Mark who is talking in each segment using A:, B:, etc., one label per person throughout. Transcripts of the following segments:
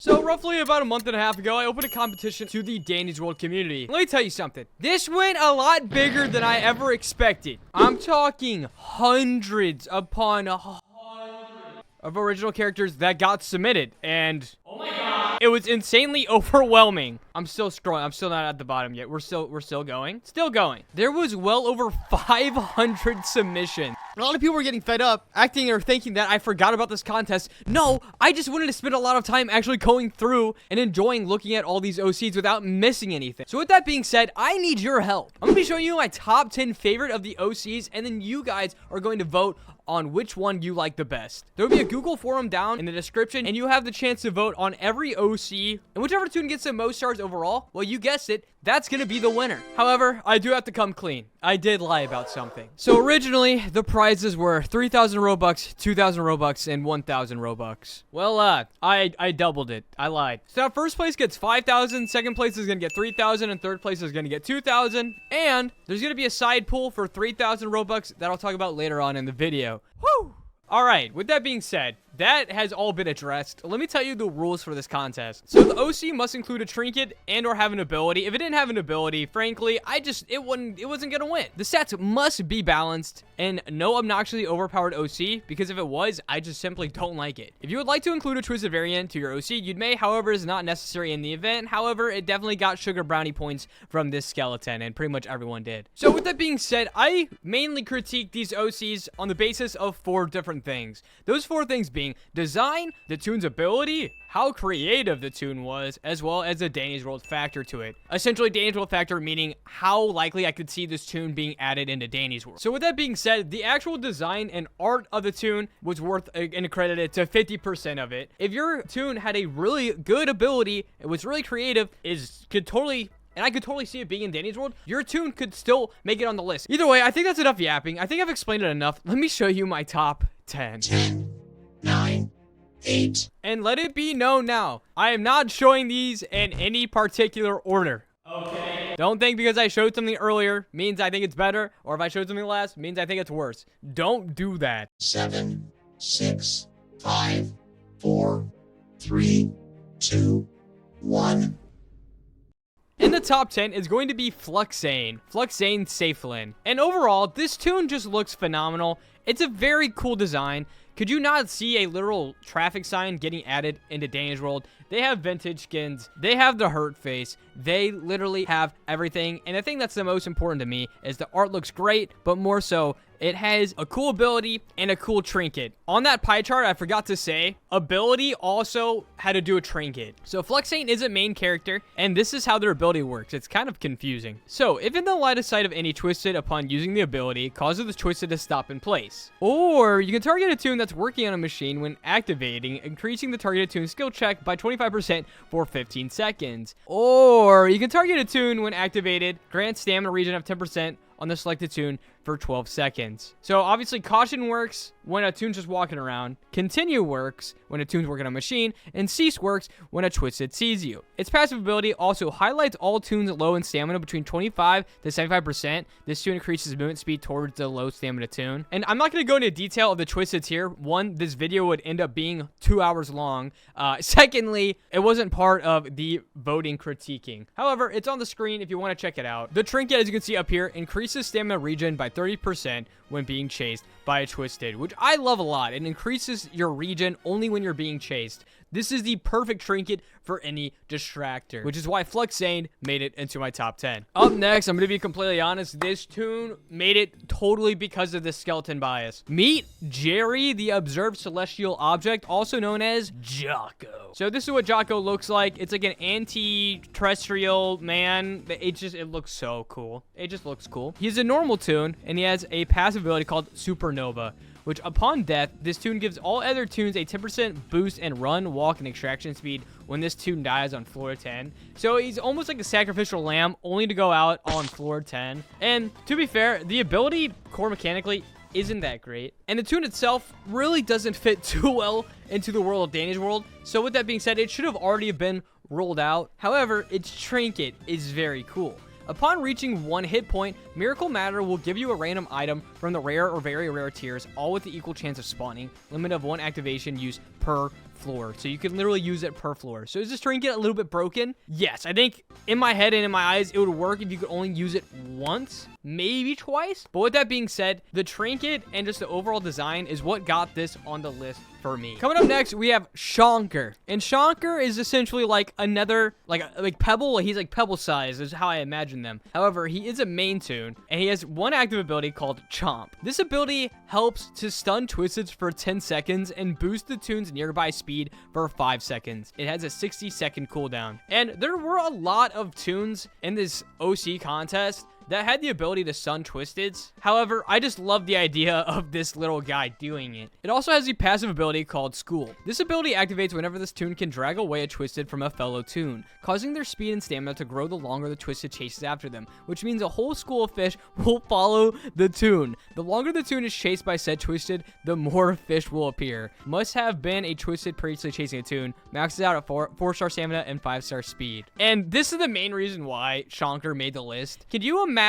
A: So roughly about a month and a half ago, I opened a competition to the Danny's World community. Let me tell you something. This went a lot bigger than I ever expected. I'm talking hundreds upon hundreds of original characters that got submitted, and oh my god, it was insanely overwhelming. I'm still scrolling. I'm still not at the bottom yet. We're still going. Still going. There was well over 500 submissions. A lot of people were getting fed up, acting or thinking that I forgot about this contest. No, I just wanted to spend a lot of time actually going through and enjoying looking at all these OCs without missing anything. So with that being said, I need your help. I'm going to be showing you my top 10 favorite of the OCs, and then you guys are going to vote on which one you like the best. There will be a Google forum down in the description, and you have the chance to vote on every OC, and whichever tune gets the most stars overall, well, you guessed it, that's gonna be the winner. However, I do have to come clean. I did lie about something. So originally, the prizes were 3,000 Robux, 2,000 Robux, and 1,000 Robux. Well, I doubled it. I lied. So now first place gets 5,000, second place is gonna get 3,000, and third place is gonna get 2,000, and there's gonna be a side pool for 3,000 Robux that I'll talk about later on in the video. Woo! Alright, with that being said, that has all been addressed. Let me tell you the rules for this contest. So the OC must include a trinket and or have an ability. If it didn't have an ability, frankly, it wasn't gonna win. The stats must be balanced and no obnoxiously overpowered OC, because if it was, I just simply don't like it. If you would like to include a twisted variant to your OC, you may, however, is not necessary in the event. However, it definitely got sugar brownie points from this skeleton, and pretty much everyone did. So with that being said, I mainly critique these OCs on the basis of 4 different things. Those 4 things being design, the tune's ability, how creative the tune was, as well as the Danny's World factor to it. Essentially, Danny's World factor meaning how likely I could see this tune being added into Danny's World. So with that being said, the actual design and art of the tune was worth and accredited to 50% of it. If your tune had a really good ability, it was really creative, and I could totally see it being in Danny's World, your tune could still make it on the list. Either way, I think that's enough yapping. I think I've explained it enough. Let me show you my top 10.
B: 10, 9, 8.
A: And let it be known now, I am not showing these in any particular order. Okay. Don't think because I showed something earlier means I think it's better, or if I showed something last means I think it's worse. Don't do that.
B: 7, 6, 5, 4, 3, 2, 1.
A: In the top 10 is going to be Fuxan Saflin. And overall, this tune just looks phenomenal. It's a very cool design. Could you not see a literal traffic sign getting added into Danny's World? They have vintage skins. They have the hurt face. They literally have everything. And the thing that's the most important to me is the art looks great, but more so, it has a cool ability and a cool trinket. On that pie chart, I forgot to say, ability also had to do a trinket. So Fuxan is a main character, and this is how their ability works. It's kind of confusing. So if in the line of sight of any twisted upon using the ability, causes the twisted to stop in place. Or you can target a tune that's working on a machine when activating, increasing the targeted tune skill check by 25% for 15 seconds. Or you can target a tune when activated, grant stamina regen of 10% on the selected tune for 12 seconds. So obviously caution works when a tune's just walking around, continue works when a tune's working on a machine, and cease works when a twisted sees you. Its passive ability also highlights all tunes low in stamina between 25 to 75%. This tune increases movement speed towards the low stamina tune. And I'm not going to go into detail of the twisteds here. One, this video would end up being 2 hours long. Secondly, it wasn't part of the voting critiquing. However, it's on the screen if you want to check it out. The trinket, as you can see up here, increases stamina regen by 30% when being chased by a twisted, which I love a lot. It increases your regen only when you're being chased. This is the perfect trinket for any distractor, which is why Fuxan made it into my top 10. Up next, I'm going to be completely honest, this tune made it totally because of the skeleton bias. Meet Jerry, the observed celestial object, also known as Jocko. So this is what Jocko looks like. It's like an anti-terrestrial man. It looks so cool. It just looks cool. He's a normal tune, and he has a passive ability called Supernova, which upon death, this tune gives all other tunes a 10% boost in run, walk, and extraction speed when this tune dies on floor 10. So he's almost like a sacrificial lamb, only to go out on floor 10. And to be fair, the ability core mechanically isn't that great. And the tune itself really doesn't fit too well into the world of Danny's World. So with that being said, it should have already been rolled out. However, its trinket is very cool. Upon reaching 1 hit point, Miracle Matter will give you a random item from the rare or very rare tiers, all with the equal chance of spawning. Limit of 1 activation use per floor. So you can literally use it per floor. So is this trinket a little bit broken? Yes, I think in my head and in my eyes, it would work if you could only use it once, maybe twice. But with that being said, the trinket and just the overall design is what got this on the list for me. Coming up next, we have Shanker. And Shanker is essentially like another, like Pebble. He's like Pebble size is how I imagine them. However, he is a main toon, and he has one active ability called Chomp. This ability helps to stun Twisteds for 10 seconds and boost the toon's nearby speed for 5 seconds. It has a 60-second cooldown. And there were a lot of toons in this OC contest that had the ability to stun Twisteds. However, I just love the idea of this little guy doing it. It also has the passive ability called School. This ability activates whenever this toon can drag away a Twisted from a fellow toon, causing their speed and stamina to grow the longer the Twisted chases after them, which means a whole school of fish will follow the toon. The longer the toon is chased by said Twisted, the more fish will appear. Must have been a Twisted previously chasing a toon, maxes out at 4-star stamina and 5-star speed. And this is the main reason why Shanker made the list. Could you imagine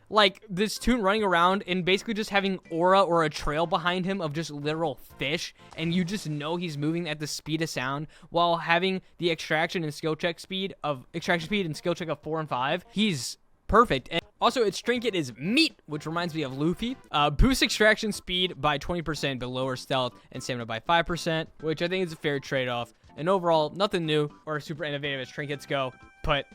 A: like this toon running around and basically just having aura or a trail behind him of just literal fish, and you just know he's moving at the speed of sound while having the extraction and skill check speed of 4 and 5? He's perfect. And also, its trinket is Meat, which reminds me of Luffy. Boosts extraction speed by 20%, but lowers stealth and stamina by 5%, which I think is a fair trade-off. And overall, nothing new or super innovative as trinkets go, but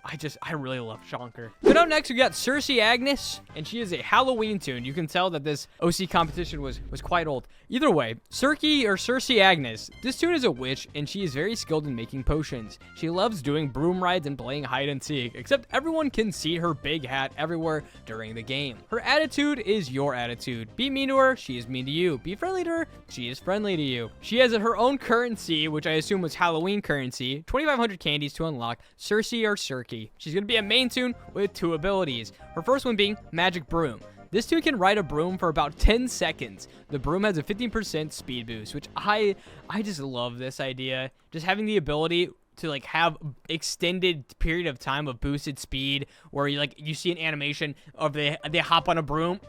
A: I really love Shanker. But up next, we got Cersei Agnes, and she is a Halloween toon. You can tell that this OC competition was quite old. Either way, Cersei Agnes. This toon is a witch, and she is very skilled in making potions. She loves doing broom rides and playing hide and seek, except everyone can see her big hat everywhere during the game. Her attitude is your attitude. Be mean to her, she is mean to you. Be friendly to her, she is friendly to you. She has her own currency, which I assume was Halloween currency, 2,500 candies to unlock, Cersei or Cersei. She's going to be a main toon with 2 abilities. Her first one being Magic Broom. This toon can ride a broom for about 10 seconds. The broom has a 15% speed boost, which I just love this idea. Just having the ability to like have extended period of time of boosted speed where you see an animation of they hop on a broom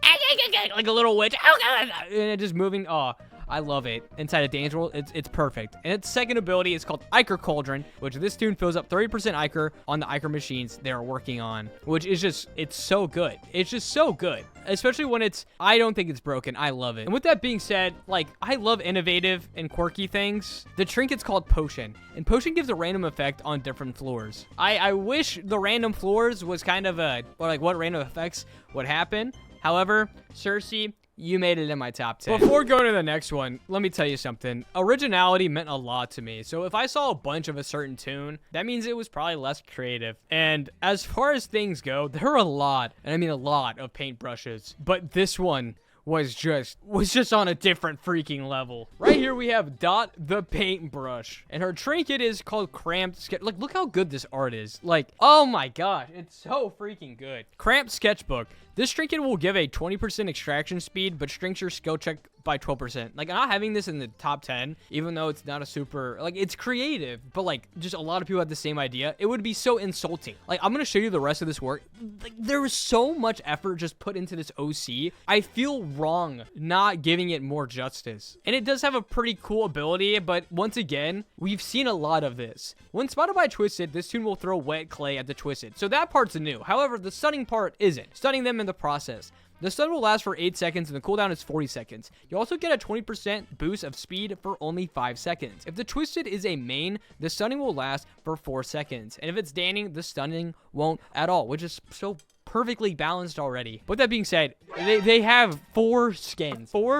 A: like a little witch and it just moving. Oh, I love it. Inside a dance world, it's perfect. And its second ability is called Ichor Cauldron, which this toon fills up 30% Ichor on the Ichor machines they're working on, which is just, it's so good. It's just so good. Especially when I don't think it's broken. I love it. And with that being said, like, I love innovative and quirky things. The trinket's called Potion, and Potion gives a random effect on different floors. I wish the random floors was kind of what random effects would happen. However, Cersei, you made it in my top 10. Before going to the next one, let me tell you something. Originality meant a lot to me. So if I saw a bunch of a certain toon, that means it was probably less creative. And as far as things go, there are a lot, and I mean a lot of paintbrushes. But this one was just on a different freaking level. Right here we have Dot the paintbrush, and her trinket is called Cramped Sketch. Like, look how good this art is. Like, oh my gosh, it's so freaking good. Cramped Sketchbook. This trinket will give a 20% extraction speed, but shrinks your skill check by 12%. Like, not having this in the top 10, even though it's not a super, like, it's creative, but like, just a lot of people have the same idea. It would be so insulting. Like, I'm gonna show you the rest of this work. Like, there was so much effort just put into this OC. I feel wrong not giving it more justice. And it does have a pretty cool ability, but once again, we've seen a lot of this. When spotted by Twisted, this toon will throw wet clay at the Twisted. So that part's new. However, the stunning part isn't. Stunning them in the process. The stun will last for 8 seconds and the cooldown is 40 seconds. You also get a 20% boost of speed for only 5 seconds. If the Twisted is a main, the stunning will last for 4 seconds. And if it's Danning, the stunning won't at all, which is so perfectly balanced already. With that being said, they have 4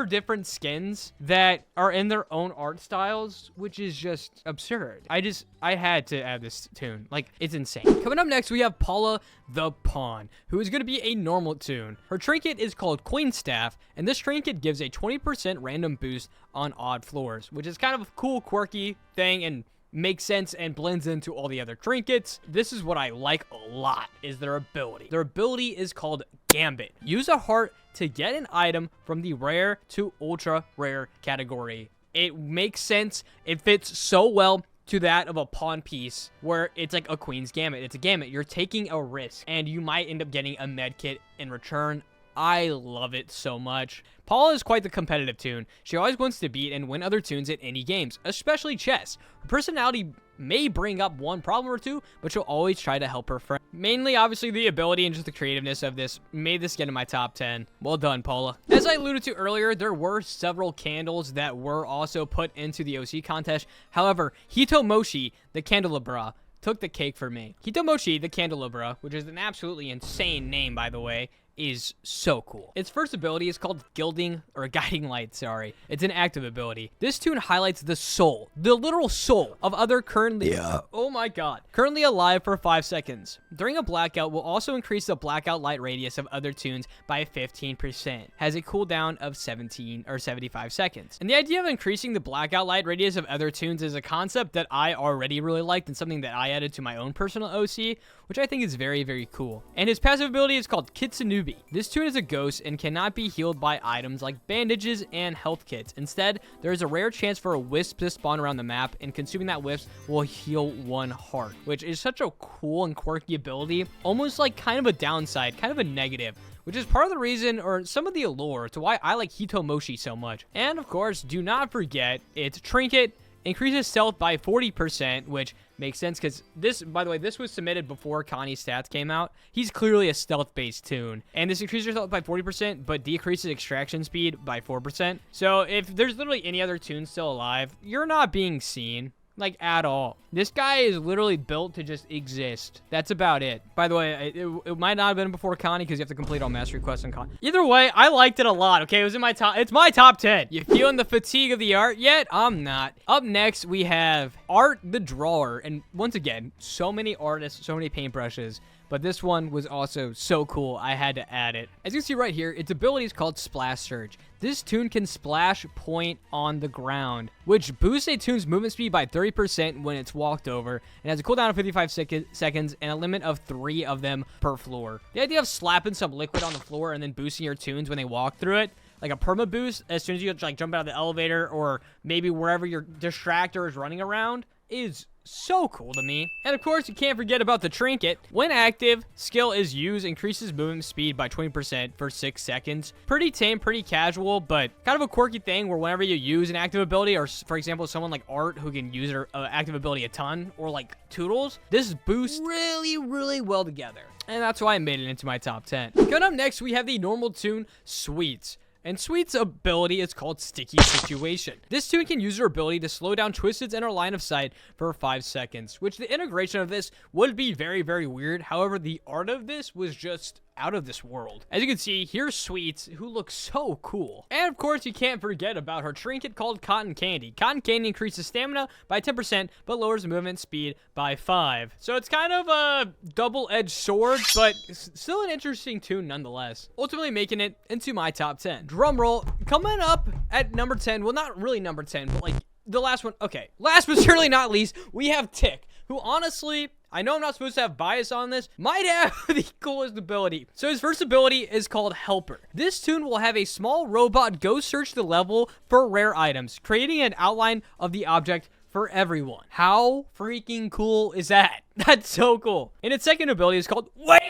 A: different skins that are in their own art styles, which is just absurd. I had to add this toon. Like, it's insane. Coming up next, we have Paula the Pawn, who is going to be a normal toon. Her trinket is called Queen Staff, and this trinket gives a 20% random boost on odd floors, which is kind of a cool, quirky thing and makes sense and blends into all the other trinkets. This is what I like a lot, is their ability. Their ability is called Gambit. Use a heart to get an item from the rare to ultra rare category. It makes sense. It fits so well to that of a pawn piece where it's like a queen's gambit. It's a gambit. You're taking a risk and you might end up getting a med kit in return. I love it so much. Paula is quite the competitive toon. She always wants to beat and win other toons at any games, especially chess. Her personality may bring up one problem or two, but she'll always try to help her friend. Mainly, obviously, the ability and just the creativeness of this made this get in my top 10. Well done, Paula. As I alluded to earlier, there were several candles that were also put into the OC contest. However, Hito Moshi, the candelabra, took the cake for me. Hito Moshi, the candelabra, which is an absolutely insane name, by the way, is so cool. Its first ability is called Gilding, or Guiding Light, sorry. It's an active ability. This toon highlights the soul, the literal soul, of other currently, oh my god, currently alive for 5 seconds. During a blackout, will also increase the blackout light radius of other toons by 15%. Has a cooldown of 17 or 75 seconds. And the idea of increasing the blackout light radius of other toons is a concept that I already really liked and something that I added to my own personal OC, which I think is very, very cool. And his passive ability is called Kitsunubi. This toon is a ghost and cannot be healed by items like bandages and health kits. Instead, there is a rare chance for a wisp to spawn around the map, and consuming that wisp will heal 1 heart, which is such a cool and quirky ability, almost like kind of a downside, kind of a negative, which is part of the reason, or some of the allure, to why I like Hito Moshi so much. And of course, do not forget its trinket. Increases stealth by 40%, which makes sense because this, by the way, this was submitted before Connie's stats came out. He's clearly a stealth-based toon. And this increases your stealth by 40%, but decreases extraction speed by 4%. So if there's literally any other toon still alive, you're not being seen. Like, at all. This guy is literally built to just exist. That's about it. By the way, it might not have been before Connie because you have to complete all mastery quests on Connie. Either way, I liked it a lot, okay? It was in my top... It's my top 10. You feeling the fatigue of the art yet? I'm not. Up next, we have Art the Drawer. And once again, so many artists, so many paintbrushes. But this one was also so cool, I had to add it. As you can see right here, its ability is called Splash Surge. This toon can splash point on the ground, which boosts a toon's movement speed by 30% when it's walked over, and has a cooldown of 55 seconds and a limit of 3 of them per floor. The idea of slapping some liquid on the floor and then boosting your toons when they walk through it, like a perma boost, as soon as you like jump out of the elevator or maybe wherever your distractor is running around, is so cool to me. And of course, you can't forget about the trinket. When active, skill is used, increases movement speed by 20% for 6 seconds. Pretty tame, pretty casual, but kind of a quirky thing where whenever you use an active ability, or for example, someone like Art who can use her active ability a ton, or like Toodles, this boosts really, really well together. And that's why I made it into my top 10. Coming up next, we have the normal toon, Sweets. And Sweet's ability is called Sticky Situation. This toon can use her ability to slow down Twisteds in her line of sight for 5 seconds, which the integration of this would be very, very weird. However, the art of this was just out of this world. As you can see, here's Sweets, who looks so cool. And of course, you can't forget about her trinket called Cotton Candy. Cotton Candy increases stamina by 10%, but lowers movement speed by 5. So it's kind of a double-edged sword, but still an interesting toon nonetheless. Ultimately making it into my top 10. Drumroll, coming up at number 10, well, not really number 10, but like the last one. Okay, last but certainly not least, we have Tick, who honestly, I know I'm not supposed to have bias on this, might have the coolest ability. So his first ability is called Helper. This toon will have a small robot go search the level for rare items, creating an outline of the object for everyone. How freaking cool is that? That's so cool. And its second ability is called Wait!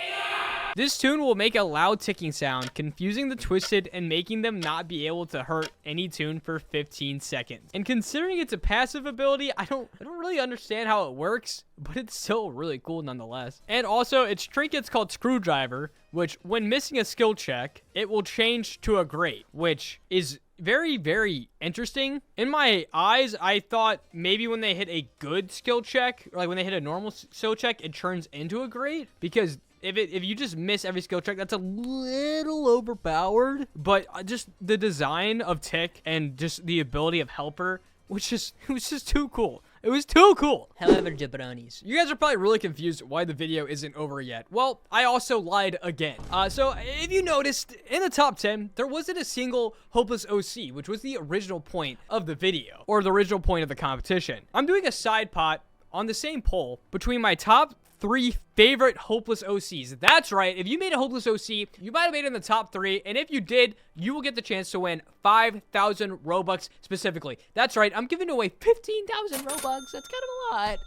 A: This toon will make a loud ticking sound, confusing the Twisted and making them not be able to hurt any toon for 15 seconds. And considering it's a passive ability, I don't really understand how it works, but it's still really cool nonetheless. And also, its trinket's called Screwdriver, which when missing a skill check, it will change to a grate, which is very, very interesting. In my eyes, I thought maybe when they hit a good skill check, or like when they hit a normal skill check, it turns into a grate, because if you just miss every skill check, that's a little overpowered. But just the design of Tick and just the ability of Helper, it was just too cool. It was too cool. However, jabronis, you guys are probably really confused why the video isn't over yet. Well, I also lied again. So if you noticed, in the top 10, there wasn't a single Hopeless OC, which was the original point of the video, or the original point of the competition. I'm doing a side pot on the same poll between my top 3 favorite Hopeless OCs. That's right. If you made a Hopeless OC, you might have made it in the top 3. And if you did, you will get the chance to win 5,000 Robux specifically. That's right. I'm giving away 15,000 Robux. That's kind of a lot.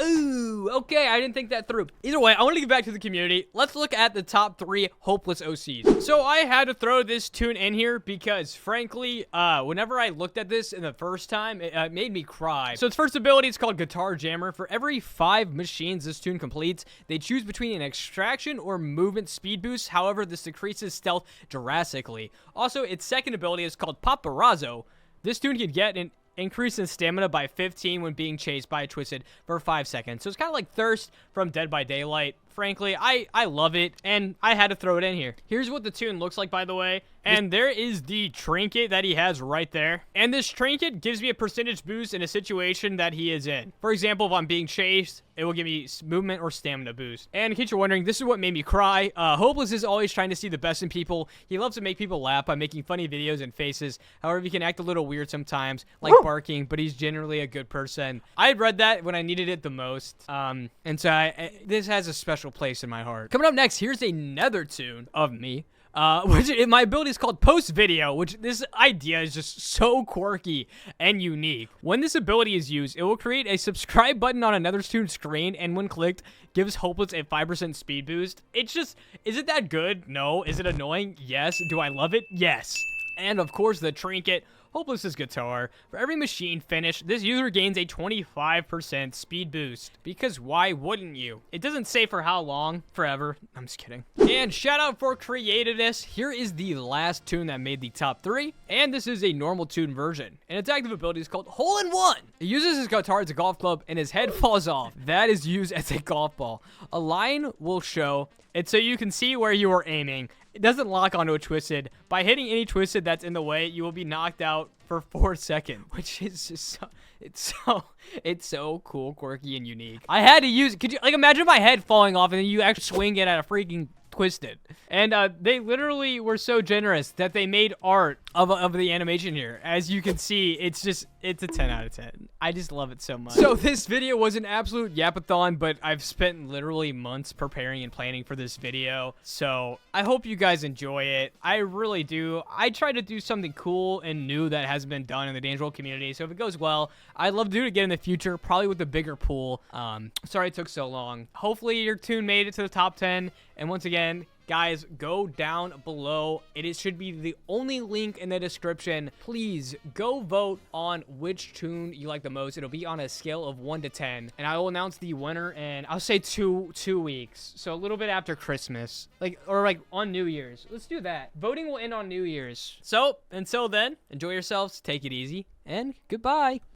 A: Ooh, Ooh, okay, I didn't think that through. Either way, I want to get back to the community. Let's look at the top 3 hopeless OCs. So I had to throw this tune in here because, frankly, whenever I looked at this in the first time, it made me cry. So its first ability is called Guitar Jammer. For every 5 machines this tune completes, they choose between an extraction or movement speed boost. However, this decreases stealth drastically. Also, its second ability is called Paparazzo. This tune can get an increase in stamina by 15 when being chased by a twisted for 5 seconds. So it's kind of like Thirst from Dead by Daylight. Frankly, I love it, and I had to throw it in here. Here's what the tune looks like, by the way. And there is the trinket that he has right there. And this trinket gives me a percentage boost in a situation that he is in. For example, if I'm being chased, it will give me movement or stamina boost. And in case you're wondering, this is what made me cry. Hopeless is always trying to see the best in people. He loves to make people laugh by making funny videos and faces. However, he can act a little weird sometimes, like barking, but he's generally a good person. I read that when I needed it the most. And so this has a special place in my heart. Coming up next, here's another tune of me. Which my ability is called Post Video, which this idea is just so quirky and unique. When this ability is used, it will create a subscribe button on another tune's screen, and when clicked, gives Hopeless a 5% speed boost. It's just, is it that good? No. Is it annoying? Yes. Do I love it? Yes. And of course, the trinket, Hopeless's guitar. For every machine finish, this user gains a 25% speed boost. Because why wouldn't you? It doesn't say for how long. Forever. I'm just kidding. And shout out for creativeness. Here is the last tune that made the top 3. And this is a normal tune version. And its active ability is called Hole in One. It uses his guitar as a golf club and his head falls off. That is used as a golf ball. A line will show it so you can see where you are aiming. It doesn't lock onto a twisted. By hitting any twisted that's in the way, you will be knocked out for 4 seconds, which is just it's so cool, quirky, and unique. I had to use it. Could you imagine my head falling off and then you actually swing it at a freaking twisted? And they literally were so generous that they made art of the animation here. As you can see, it's a 10 out of 10. I just love it so much. So this video was an absolute yapathon, but I've spent literally months preparing and planning for this video. So I hope you guys enjoy it. I really do. I try to do something cool and new that hasn't been done in the Dance World community. So if it goes well, I'd love to do it again in the future, probably with a bigger pool. Sorry it took so long. Hopefully your tune made it to the top 10. And once again, guys, go down below. It should be the only link in the description. Please go vote on which tune you like the most. It'll be on a scale of 1 to 10. And I will announce the winner in, I'll say two weeks. So a little bit after Christmas. Or on New Year's. Let's do that. Voting will end on New Year's. So, until then, enjoy yourselves. Take it easy. And goodbye.